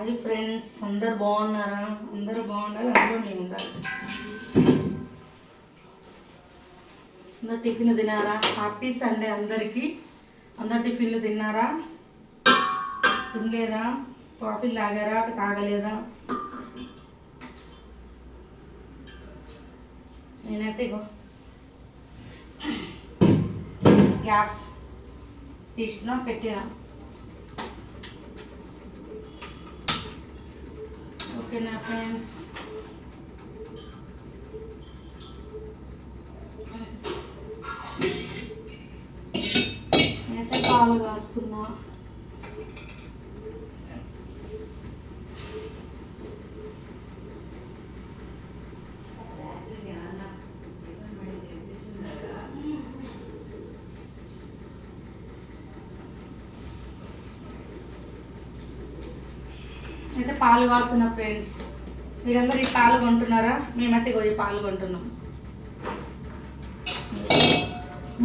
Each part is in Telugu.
హాయ్ ఫ్రెండ్స్, అందరు బాగున్నారా? అందరూ బాగుండాలి, అందరూ మేము ఉండాలి. అందరు టిఫిన్ తిన్నారా? హ్యాపీ సండే అందరికీ. అందరు టిఫిన్లు తిన్నారా? తినలేదా? కాఫీలు తాగారా? తాగలేదా? నేనైతే ఇగో గ్యాస్ తీసిన పెట్టిన. ఓకేనా ఫ్రెండ్స్? నేనైతే పాలు కాస్తున్నా. అయితే పాలు కాస్తున్నా ఫ్రెండ్స్. మీరందరూ ఈ పాలు కొంటున్నారా? మేమైతే ఈ పాలు కొంటున్నాం.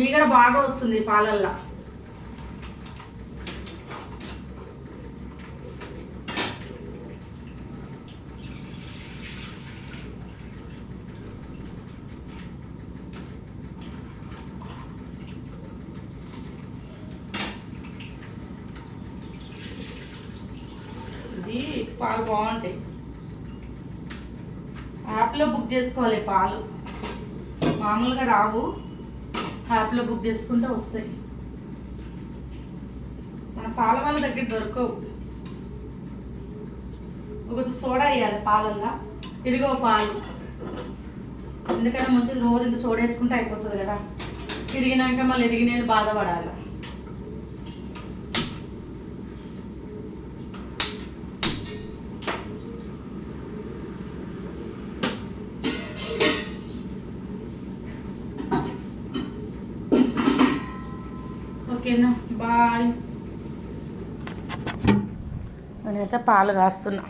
మీగడ బాగా వస్తుంది పాలల్లో. ఇది పాలు బాగుంటాయి. యాప్లో బుక్ చేసుకోవాలి పాలు, మామూలుగా రావు. యాప్లో బుక్ చేసుకుంటే వస్తాయి. మన పాల వాళ్ళ దగ్గర దొరకవు. కొంచెం సోడా వేయాలి పాలల్లో. ఇదిగో పాలు. ఎందుకంటే మంచిది రోజు ఇంత సోడా వేసుకుంటే అయిపోతుంది కదా. తిరిగినాక మళ్ళీ ఇరిగిన బాధపడాలి. ఓకేనా? బాయ్. నేనైతే పాలు కాస్తున్నా.